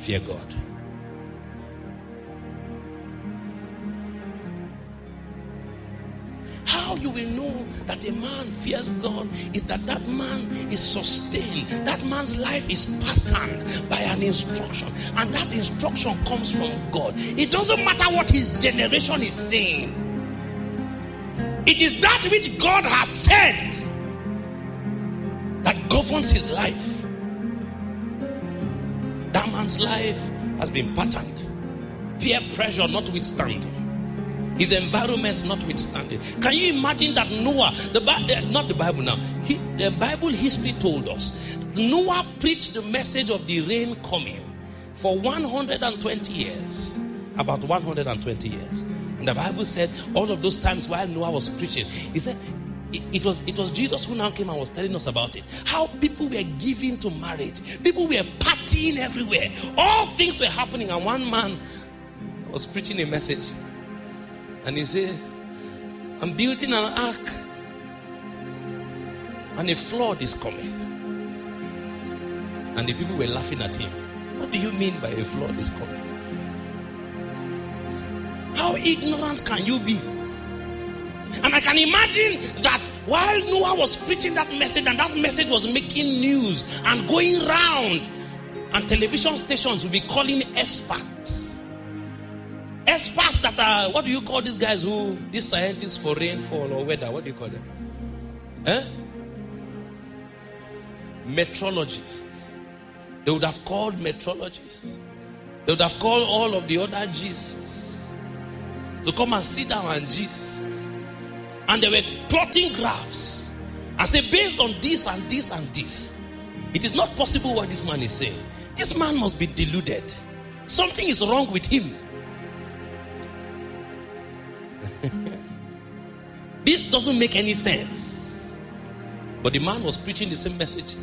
Fear God. How you will know that a man fears God is that man is sustained. That man's life is patterned by an instruction, and that instruction comes from God. It doesn't matter what his generation is saying. It is that which God has said that governs his life. That man's life has been patterned. Peer pressure notwithstanding. His environments notwithstanding. Can you imagine that Noah, the Bible history told us, Noah preached the message of the rain coming for 120 years. About 120 years. And the Bible said all of those times while Noah was preaching, he said, it was Jesus who now came and was telling us about it. How people were giving to marriage. People were partying everywhere. All things were happening, and one man was preaching a message. And he said, I'm building an ark, and a flood is coming. And the people were laughing at him. What do you mean by a flood is coming? How ignorant can you be? And I can imagine that while Noah was preaching that message, and that message was making news and going round, and television stations will be calling experts. Experts that are, what do you call these guys these scientists for rainfall or weather, what do you call them? Meteorologists. They would have called meteorologists. They would have called all of the other gists to come and sit down and gist. And they were plotting graphs and say, based on this and this and this, it is not possible what this man is saying. This man must be deluded. Something is wrong with him. This doesn't make any sense. But the man was preaching the same message.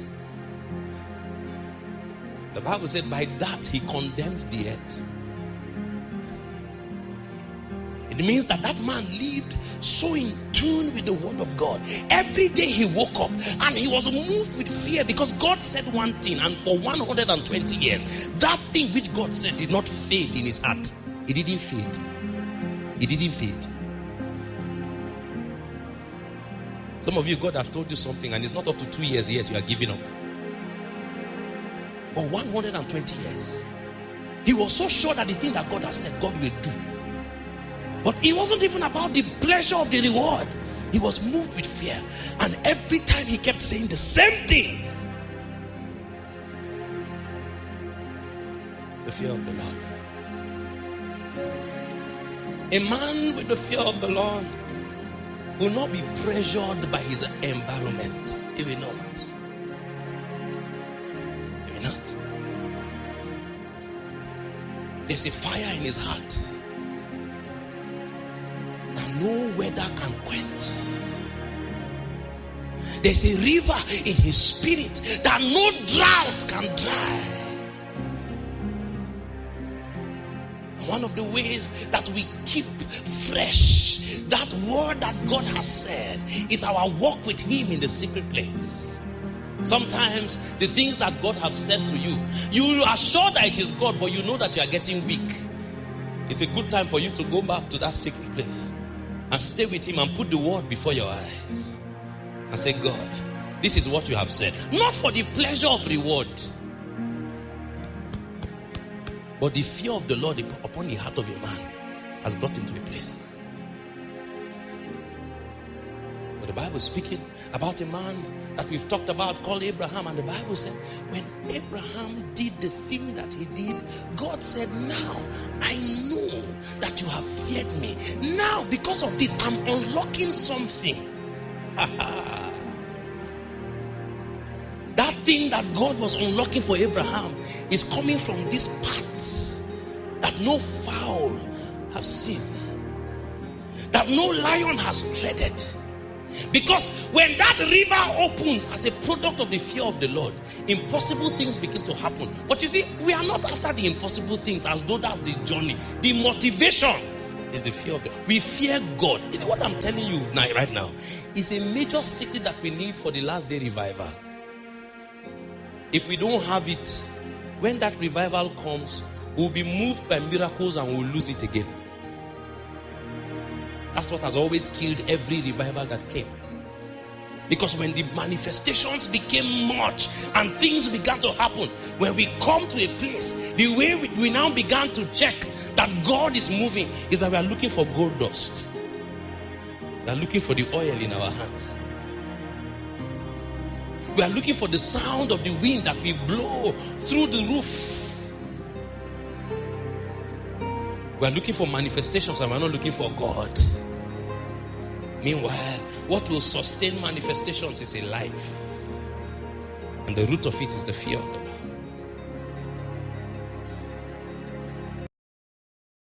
The Bible said by that he condemned the earth. It means that man lived so in tune with the word of God. Every day he woke up and he was moved with fear, because God said one thing, and for 120 years that thing which God said did not fade in his heart. It didn't fade. It didn't fade. Some of you, God have told you something and it's not up to 2 years yet, you are giving up. For 120 years. He was so sure that the thing that God has said, God will do. But it wasn't even about the pleasure of the reward. He was moved with fear. And every time he kept saying the same thing. The fear of the Lord. A man with the fear of the Lord will not be pressured by his environment. He will not. He will not. There's a fire in his heart that no weather can quench. There's a river in his spirit that no drought can dry. One of the ways that we keep fresh that word that God has said is our walk with him in the secret place. Sometimes the things that God has said to you, you are sure that it is God, but you know that you are getting weak. It's a good time for you to go back to that secret place and stay with him and put the word before your eyes and say, God, this is what you have said. Not for the pleasure of reward, but the fear of the Lord upon the heart of a man has brought him to a place. But the Bible is speaking about a man that we've talked about called Abraham. And the Bible said, when Abraham did the thing that he did, God said, now I know that you have feared me. Now because of this, I'm unlocking something. That thing that God was unlocking for Abraham is coming from these paths that no fowl have seen, that no lion has treaded. Because when that river opens as a product of the fear of the Lord, impossible things begin to happen. But you see, we are not after the impossible things as though that's the journey. The motivation is the fear of God. We fear God. You see, what I'm telling you right now is a major secret that we need for the last day revival. If we don't have it, when that revival comes, we'll be moved by miracles and we'll lose it again. That's what has always killed every revival that came. Because when the manifestations became much and things began to happen, when we come to a place, the way we now began to check that God is moving is that we are looking for gold dust. We are looking for the oil in our hands. We are looking for the sound of the wind that will blow through the roof. We are looking for manifestations and we are not looking for God. Meanwhile, what will sustain manifestations is a life. And the root of it is the fear of God.